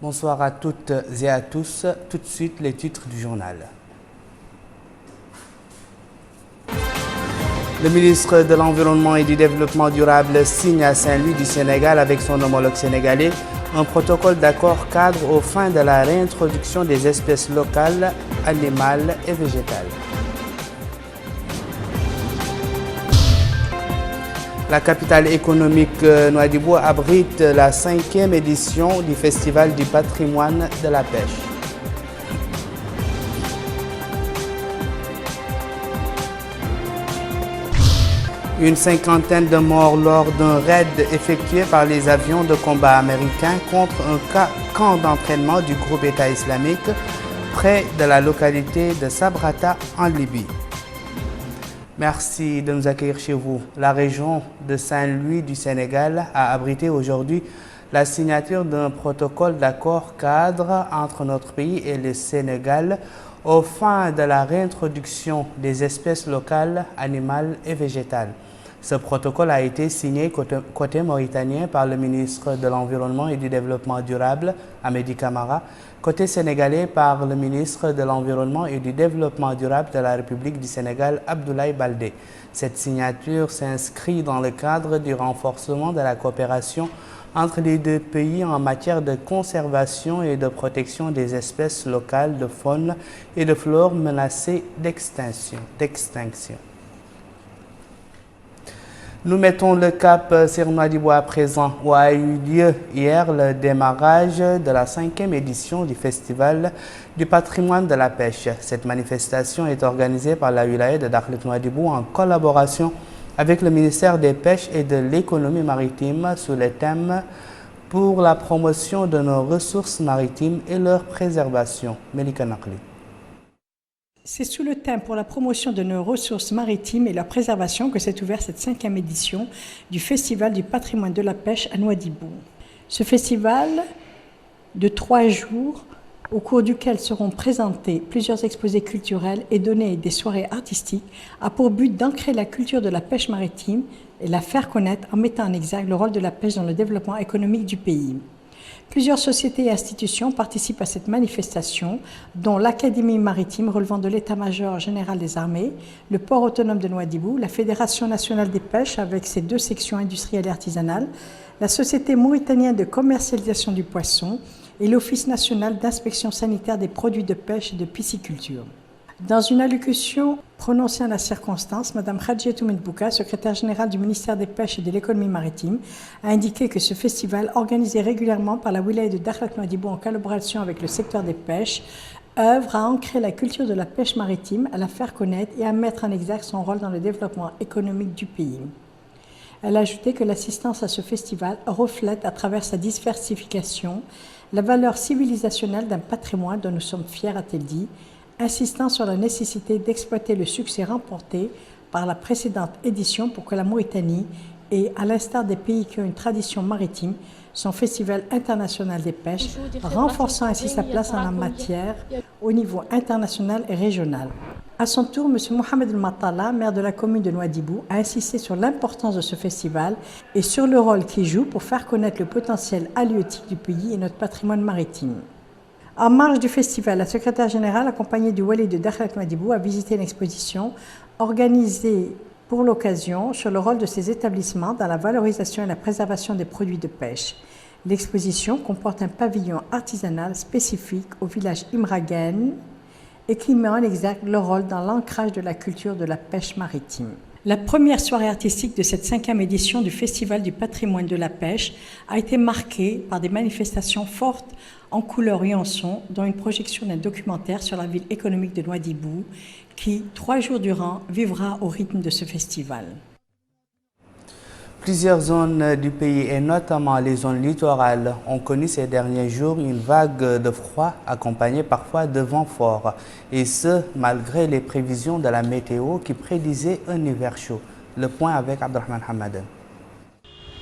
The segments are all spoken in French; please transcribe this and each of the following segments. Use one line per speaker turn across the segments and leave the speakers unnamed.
Bonsoir à toutes et à tous. Tout de suite, les titres du journal. Le ministre de l'Environnement et du Développement durable signe à Saint-Louis du Sénégal avec son homologue sénégalais un protocole d'accord cadre aux fins de la réintroduction des espèces locales, animales et végétales. La capitale économique Nouadhibou abrite la 5e édition du Festival du patrimoine de la pêche. Une cinquantaine de morts lors d'un raid effectué par les avions de combat américains contre un camp d'entraînement du groupe État islamique près de la localité de Sabrata en Libye. Merci de nous accueillir chez vous. La région de Saint-Louis du Sénégal a abrité aujourd'hui la signature d'un protocole d'accord cadre entre notre pays et le Sénégal aux fins de la réintroduction des espèces locales, animales et végétales. Ce protocole a été signé côté mauritanien par le ministre de l'Environnement et du Développement durable, Amédi Camara, côté sénégalais par le ministre de l'Environnement et du Développement durable de la République du Sénégal, Abdoulaye Baldé. Cette signature s'inscrit dans le cadre du renforcement de la coopération entre les deux pays en matière de conservation et de protection des espèces locales de faune et de flore menacées d'extinction. Nous mettons le cap sur Nouadhibou à présent, où a eu lieu hier le démarrage de la 5e édition du Festival du patrimoine de la pêche. Cette manifestation est organisée par la wilaya de Dakhlet Nouadhibou en collaboration avec le ministère des Pêches et de l'économie maritime sous le thème « Pour la promotion de nos ressources maritimes et leur préservation ». Melika Nakli.
C'est sous le thème pour la promotion de nos ressources maritimes et leur préservation que s'est ouverte cette 5e édition du Festival du patrimoine de la pêche à Nouadhibou. Ce festival de 3 jours, au cours duquel seront présentés plusieurs exposés culturels et données des soirées artistiques, a pour but d'ancrer la culture de la pêche maritime et la faire connaître en mettant en exergue le rôle de la pêche dans le développement économique du pays. Plusieurs sociétés et institutions participent à cette manifestation, dont l'Académie maritime relevant de l'État-major général des armées, le port autonome de Nouadhibou, la Fédération nationale des pêches avec ses 2 sections industrielles et artisanales, la Société mauritanienne de commercialisation du poisson et l'Office national d'inspection sanitaire des produits de pêche et de pisciculture. Dans une allocution prononcée en la circonstance, Mme Khadjetou Medbouka, secrétaire générale du ministère des Pêches et de l'économie maritime, a indiqué que ce festival, organisé régulièrement par la wilaya de Dakhlet Nouadhibou en collaboration avec le secteur des pêches, œuvre à ancrer la culture de la pêche maritime, à la faire connaître et à mettre en exergue son rôle dans le développement économique du pays. Elle a ajouté que l'assistance à ce festival reflète, à travers sa diversification, la valeur civilisationnelle d'un patrimoine dont nous sommes fiers, a-t-elle dit, insistant sur la nécessité d'exploiter le succès remporté par la précédente édition pour que la Mauritanie ait, à l'instar des pays qui ont une tradition maritime, son festival international des pêches, renforçant ainsi sa place en la matière au niveau international et régional. À son tour, M. Mohamed El Matala, maire de la commune de Nouadhibou, a insisté sur l'importance de ce festival et sur le rôle qu'il joue pour faire connaître le potentiel halieutique du pays et notre patrimoine maritime. En marge du festival, la secrétaire générale, accompagnée du wali de Dakhlet Nouadhibou, a visité une exposition organisée pour l'occasion sur le rôle de ces établissements dans la valorisation et la préservation des produits de pêche. L'exposition comporte un pavillon artisanal spécifique au village Imragen et qui met en exergue leur rôle dans l'ancrage de la culture de la pêche maritime. La première soirée artistique de cette 5e édition du Festival du patrimoine de la pêche a été marquée par des manifestations fortes en couleurs et en son, dont une projection d'un documentaire sur la ville économique de Nouadhibou qui, 3 jours durant, vivra au rythme de ce festival.
Plusieurs zones du pays, et notamment les zones littorales, ont connu ces derniers jours une vague de froid accompagnée parfois de vents forts. Et ce, malgré les prévisions de la météo qui prédisaient un hiver chaud. Le point avec Abdelrahman Hamadan.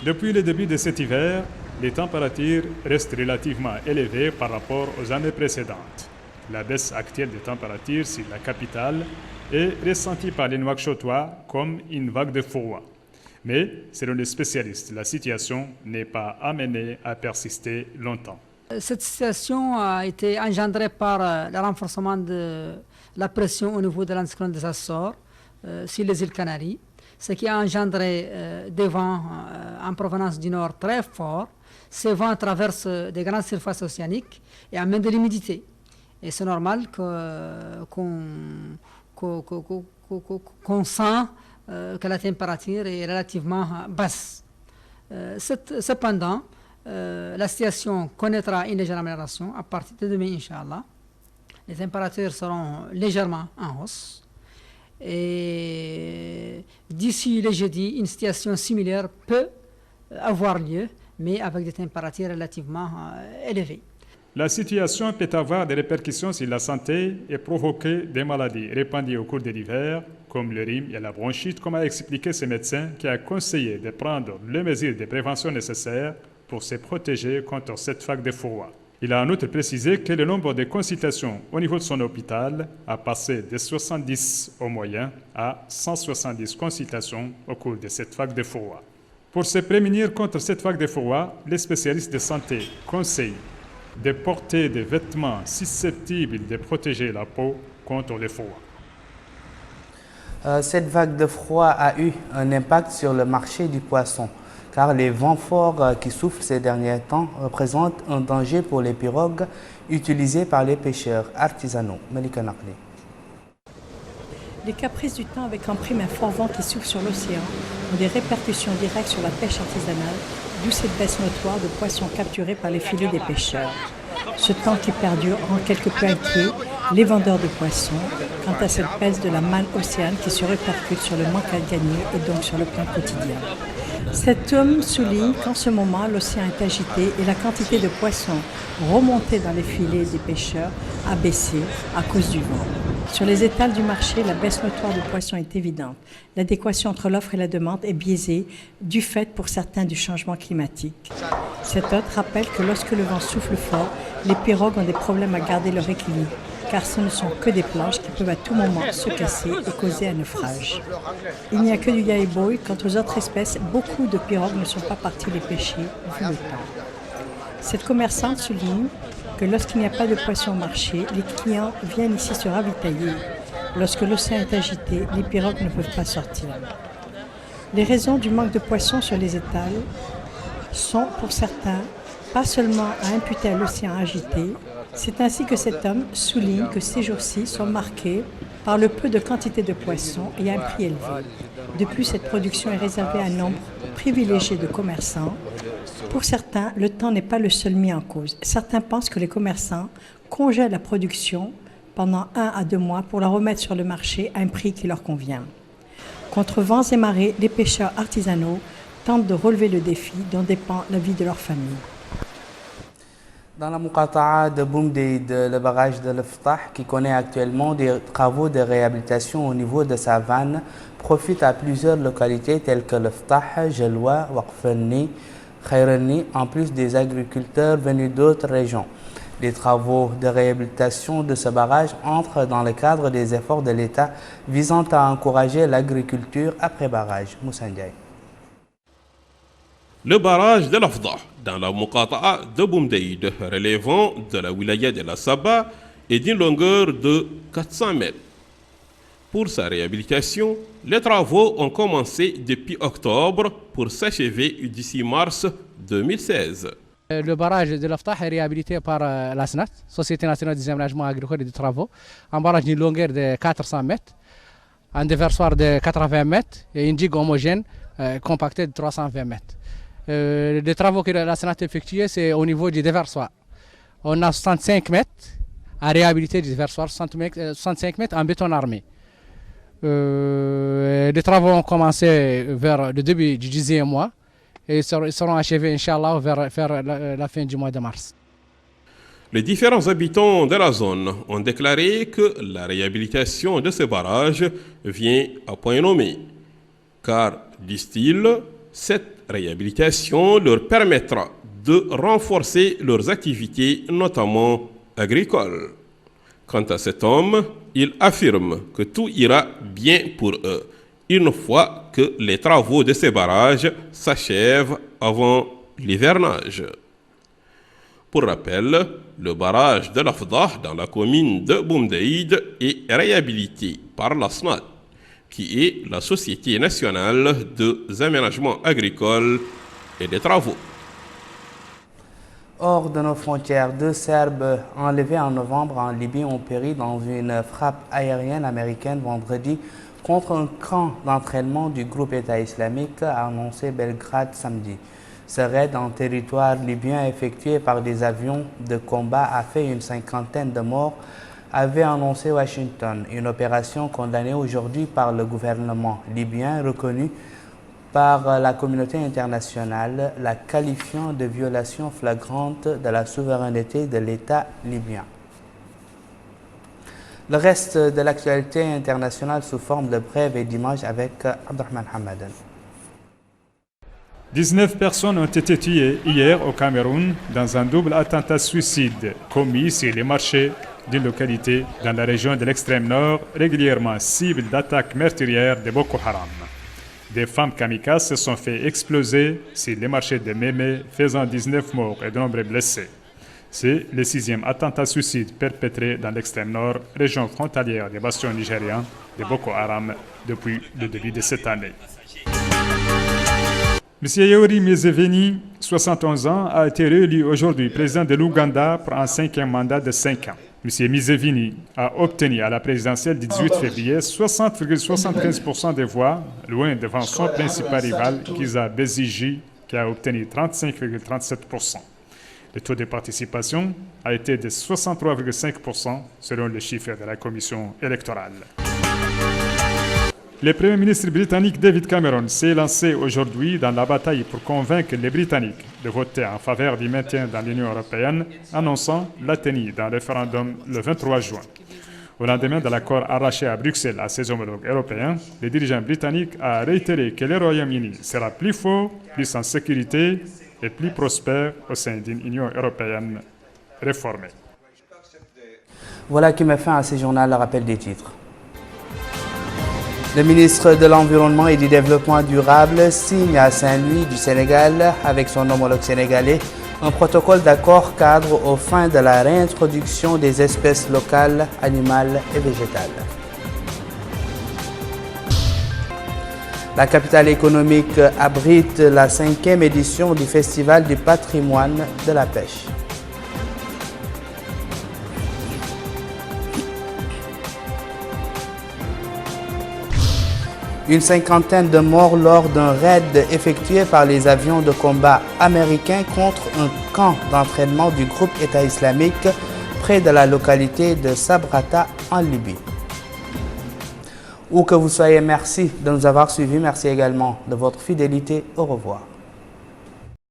Depuis le début de cet hiver, les températures restent relativement élevées par rapport aux années précédentes. La baisse actuelle des températures sur la capitale est ressentie par les Nouakchotois comme une vague de froid. Mais, selon les spécialistes, la situation n'est pas amenée à persister longtemps.
Cette situation a été engendrée par le renforcement de la pression au niveau de l'anticyclone des Açores sur les îles Canaries, ce qui a engendré des vents en provenance du nord très forts. Ces vents traversent des grandes surfaces océaniques et amènent de l'humidité. Et c'est normal qu'on sent que la température est relativement basse. Cependant, la situation connaîtra une légère amélioration à partir de demain, Inch'Allah. Les températures seront légèrement en hausse. Et d'ici le jeudi, une situation similaire peut avoir lieu, mais avec des températures relativement élevées.
La situation peut avoir des répercussions sur la santé et provoquer des maladies répandues au cours de l'hiver, comme le rhume et la bronchite, comme a expliqué ce médecin qui a conseillé de prendre les mesures de prévention nécessaires pour se protéger contre cette vague de froid. Il a en outre précisé que le nombre de consultations au niveau de son hôpital a passé de 70 au moyen à 170 consultations au cours de cette vague de froid. Pour se prémunir contre cette vague de froid, les spécialistes de santé conseillent de porter des vêtements susceptibles de protéger la peau contre le froid.
Cette vague de froid a eu un impact sur le marché du poisson, car les vents forts qui soufflent ces derniers temps représentent un danger pour les pirogues utilisées par les pêcheurs artisanaux. Malika Nakli.
Les caprices du temps avec en prime un fort vent qui souffle sur l'océan ont des répercussions directes sur la pêche artisanale, d'où cette baisse notoire de poissons capturés par les filets des pêcheurs. Ce temps qui perdure rend quelque peu inquiets les vendeurs de poissons quant à cette baisse de la manne océane qui se répercute sur le manque à gagner et donc sur le plan quotidien. Cet homme souligne qu'en ce moment, l'océan est agité et la quantité de poissons remontés dans les filets des pêcheurs a baissé à cause du vent. Sur les étals du marché, la baisse notoire de poissons est évidente. L'adéquation entre l'offre et la demande est biaisée du fait pour certains du changement climatique. Cet autre rappelle que lorsque le vent souffle fort, les pirogues ont des problèmes à garder leur équilibre, car ce ne sont que des planches qui peuvent à tout moment se casser et causer un naufrage. Il n'y a que du yaïboy. Quant aux autres espèces, beaucoup de pirogues ne sont pas parties les pêcher vu le temps. Cette commerçante souligne que lorsqu'il n'y a pas de poissons au marché, les clients viennent ici se ravitailler. Lorsque l'océan est agité, les pirogues ne peuvent pas sortir. Les raisons du manque de poissons sur les étals sont, pour certains, pas seulement à imputer à l'océan agité. C'est ainsi que cet homme souligne que ces jours-ci sont marqués par le peu de quantité de poissons et un prix élevé. De plus, cette production est réservée à un nombre privilégié de commerçants. Pour certains, le temps n'est pas le seul mis en cause. Certains pensent que les commerçants congèlent la production pendant 1 à 2 mois pour la remettre sur le marché à un prix qui leur convient. Contre vents et marées, les pêcheurs artisanaux tentent de relever le défi dont dépend la vie de leur famille.
Dans la Muqata'a de Boumdeid, le barrage de l'Iftah, qui connaît actuellement des travaux de réhabilitation au niveau de sa vanne, profite à plusieurs localités telles que l'Iftah, Jelwa, Waqfenni, Khairani, en plus des agriculteurs venus d'autres régions. Les travaux de réhabilitation de ce barrage entrent dans le cadre des efforts de l'État visant à encourager l'agriculture après barrage. Moussa Ndiaye.
Le barrage de l'Afdah, dans la Muqata'a de Boumdeid, relevant de la wilaya de la Saba, est d'une longueur de 400 mètres. Pour sa réhabilitation, les travaux ont commencé depuis octobre pour s'achever d'ici mars 2016.
Le barrage de l'Aftah est réhabilité par la SNAT, Société nationale des aménagements agricoles et des travaux, un barrage d'une longueur de 400 mètres, un déversoir de 80 mètres et une digue homogène compactée de 320 mètres. Les travaux que la SNAT a effectués, c'est au niveau du déversoir. On a 65 mètres à réhabiliter du déversoir, 65 mètres en béton armé. Les travaux ont commencé vers le début du 10e mois et seront achevés, Inch'Allah, vers la fin du mois de mars.
Les différents habitants de la zone ont déclaré que la réhabilitation de ce barrage vient à point nommé, car, disent-ils, cette réhabilitation leur permettra de renforcer leurs activités, notamment agricoles. Quant à cet homme, il affirme que tout ira bien pour eux, une fois que les travaux de ces barrages s'achèvent avant l'hivernage. Pour rappel, le barrage de l'Afdah dans la commune de Boumdeïd est réhabilité par la SNAT, qui est la Société nationale des aménagements agricoles et des travaux.
Hors de nos frontières, 2 Serbes enlevés en novembre en Libye ont péri dans une frappe aérienne américaine vendredi contre un camp d'entraînement du groupe État islamique, a annoncé Belgrade samedi. Ce raid en territoire libyen effectué par des avions de combat a fait une 50aine de morts, avait annoncé Washington. Une opération condamnée aujourd'hui par le gouvernement libyen, reconnue par la communauté internationale, la qualifiant de violation flagrante de la souveraineté de l'État libyen. Le reste de l'actualité internationale sous forme de brève et d'images avec Abdelrahman Hamadan.
19 personnes ont été tuées hier au Cameroun dans un double attentat suicide commis sur les marchés d'une localité dans la région de l'extrême nord, régulièrement cible d'attaques meurtrières de Boko Haram. Des femmes kamikazes se sont fait exploser sur les marchés de Mémé, faisant 19 morts et de nombreux blessés. C'est le 6e attentat suicide perpétré dans l'extrême nord, région frontalière des bastions nigérians de Boko Haram depuis le début de cette année. M. Yoweri Museveni, 71 ans, a été réélu aujourd'hui président de l'Ouganda pour un 5e mandat de 5 ans. M. Museveni a obtenu à la présidentielle du 18 février 60,75% des voix, loin devant son principal rival, Kizza Besigye, qui a obtenu 35,37%. Le taux de participation a été de 63,5% selon les chiffres de la commission électorale. Le Premier ministre britannique David Cameron s'est lancé aujourd'hui dans la bataille pour convaincre les Britanniques de voter en faveur du maintien dans l'Union européenne, annonçant la tenue d'un référendum le 23 juin. Au lendemain de l'accord arraché à Bruxelles à ses homologues européens, le dirigeant britannique a réitéré que le Royaume-Uni sera plus fort, plus en sécurité et plus prospère au sein d'une Union européenne réformée.
Voilà qui met fin à ce journal, le rappel des titres. Le ministre de l'Environnement et du Développement durable signe à Saint-Louis du Sénégal, avec son homologue sénégalais, un protocole d'accord cadre aux fins de la réintroduction des espèces locales, animales et végétales. La capitale économique abrite la 5e édition du Festival du patrimoine de la pêche. Une 50aine de morts lors d'un raid effectué par les avions de combat américains contre un camp d'entraînement du groupe État islamique près de la localité de Sabrata en Libye. Où que vous soyez, merci de nous avoir suivis. Merci également de votre fidélité. Au revoir.